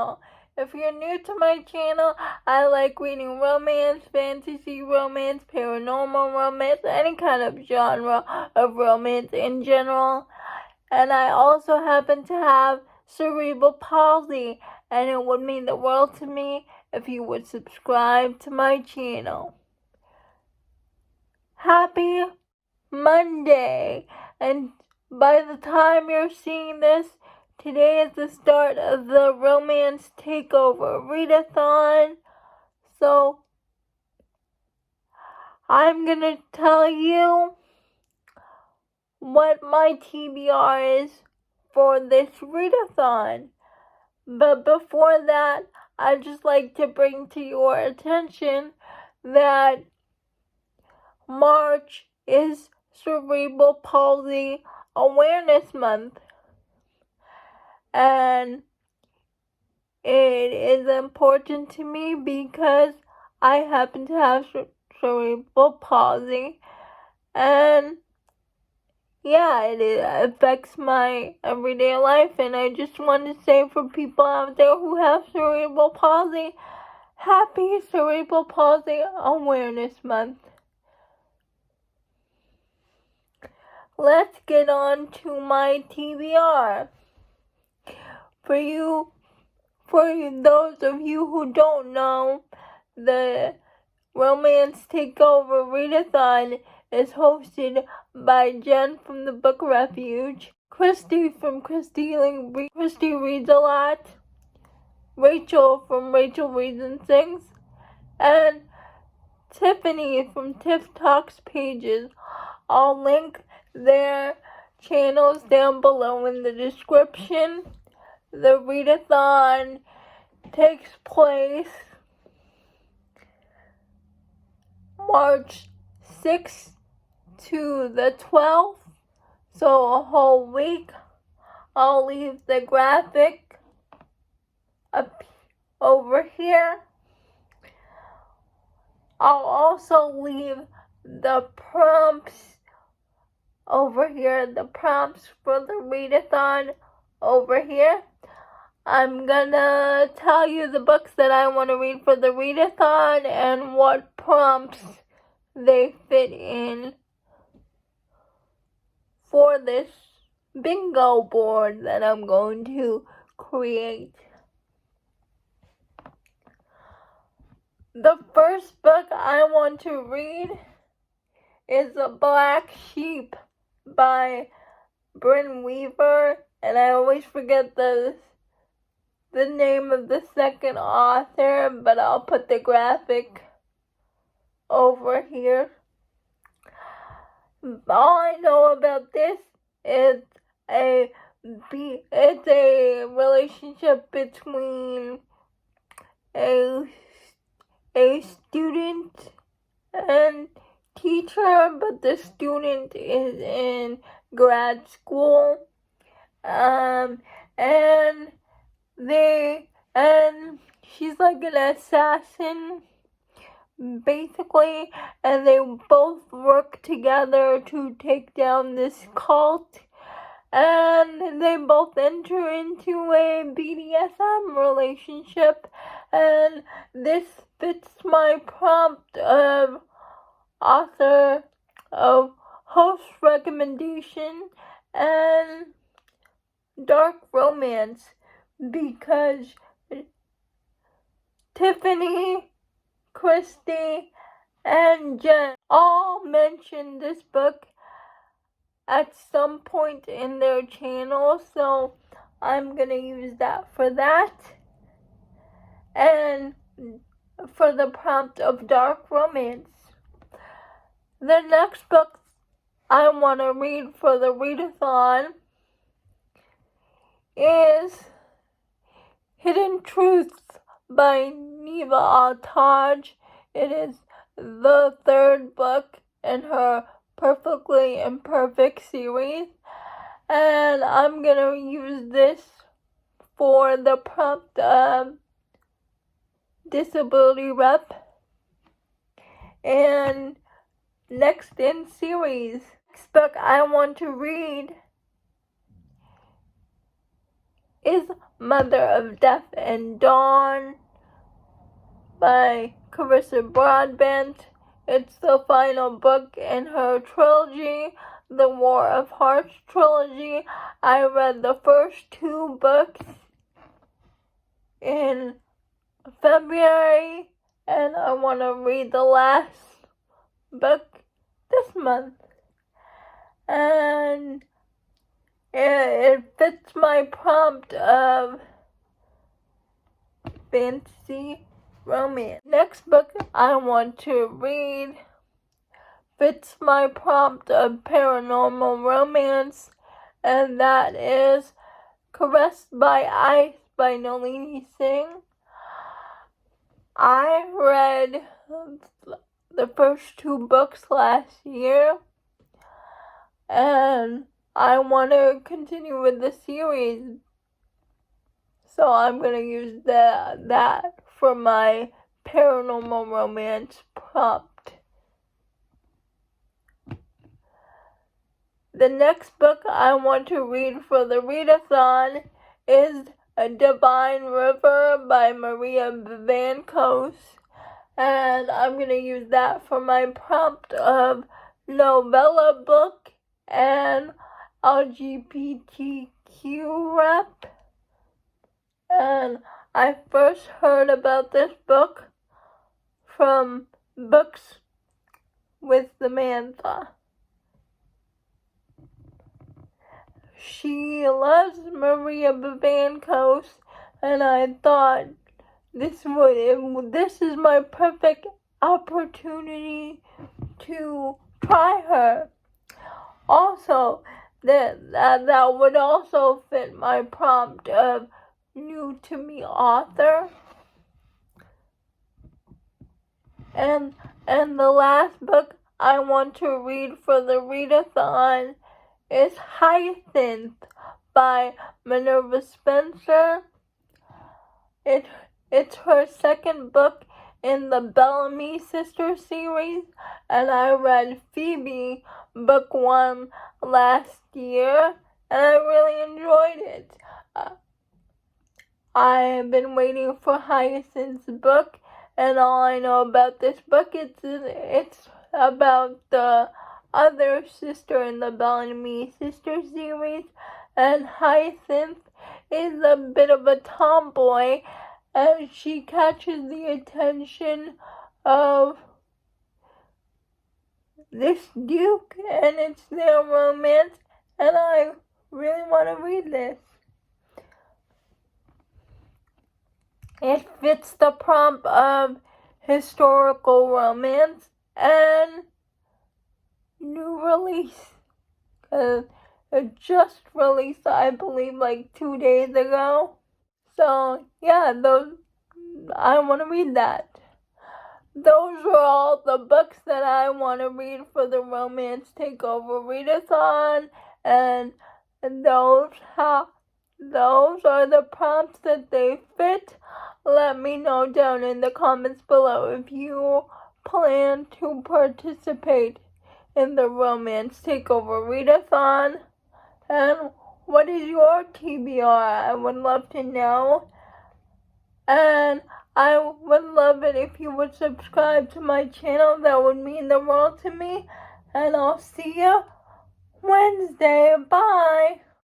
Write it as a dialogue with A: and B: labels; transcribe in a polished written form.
A: channel. If you're new to my channel, I like reading romance, fantasy romance, paranormal romance, any kind of genre of romance in general. And I also happen to have cerebral palsy, and it would mean the world to me if you would subscribe to my channel. Happy Monday! And by the time you're seeing this, today is the start of the Romance Takeover Readathon. So I'm gonna tell you what my TBR is for this readathon. But before that, I'd just like to bring to your attention that March is Cerebral Palsy Awareness Month. And it is important to me because I happen to have cerebral palsy. And yeah, it affects my everyday life, and I just want to say for people out there who have cerebral palsy, happy Cerebral Palsy Awareness Month. Let's get on to my TBR. For those of you who don't know, the Romance Takeover Readathon is hosted by Jen from the Book Refuge, Christy from Christy Reads a Lot, Rachel from Rachel Reads and Sings, and Tiffany from Tiff Talks Pages. I'll link their channels down below in the description. The readathon takes place March 6th to the 12th, so a whole week. I'll leave the graphic up over here. I'll also leave the prompts over here, the prompts for the readathon over here. I'm gonna tell you the books that I want to read for the readathon and what prompts they fit in for this bingo board that I'm going to create. The first book I want to read is The Black Sheep by Bryn Weaver, and I always forget the name of the second author, but I'll put the graphic over here. All I know about this is it's a relationship between a student and teacher, but the student is in grad school, and she's like an assassin, basically, and they both work together to take down this cult, and they both enter into a BDSM relationship, and this fits my prompt of author of host recommendation and dark romance, because Tiffany, Christy, and Jen all mentioned this book at some point in their channel, so I'm gonna use that for that. And for the prompt of dark romance. The next book I want to read for the readathon is Hidden Truths by Neva Altaj. It is the third book in her Perfectly Imperfect series, and I'm gonna use this for the prompt disability rep. And next in series, next book I want to read is Mother of Death and Dawn by Carissa Broadbent. It's the final book in her trilogy, the War of Hearts trilogy. I read the first 2 books in February, and I want to read the last book this month. And it fits my prompt of fantasy romance. Next book I want to read fits my prompt of paranormal romance, and that is Caressed by Ice by Nalini Singh. I read the first 2 books last year, and I want to continue with the series, so I'm going to use that for my paranormal romance prompt. The next book I want to read for the readathon is A Divine River by Maria Vankos, and I'm going to use that for my prompt of novella book and LGBTQ rep. And I first heard about this book from Books with Samantha. She loves Maria Vankos, and I thought this is my perfect opportunity to try her. Also, that would also fit my prompt of new to me author. And the last book I want to read for the readathon is Hyacinth by Minerva Spencer. It's her second book in the Bellamy Sisters series, and I read Phoebe book 1 last year, and I really enjoyed it. I have been waiting for Hyacinth's book, and all I know about this book it's about the other sister in the Bellamy Sisters series, and Hyacinth is a bit of a tomboy, and she catches the attention of this duke, and it's their romance, and I really want to read this. It fits the prompt of historical romance and new release. It just released, I believe, like 2 days ago. So, yeah, I want to read that. Those are all the books that I want to read for the Romance Takeover Readathon, and those are the prompts that they fit. Let me know down in the comments below if you plan to participate in the Romance Takeover Readathon, and what is your TBR? I would love to know, and I would love it if you would subscribe to my channel. That would mean the world to me, and I'll see you Wednesday. Bye!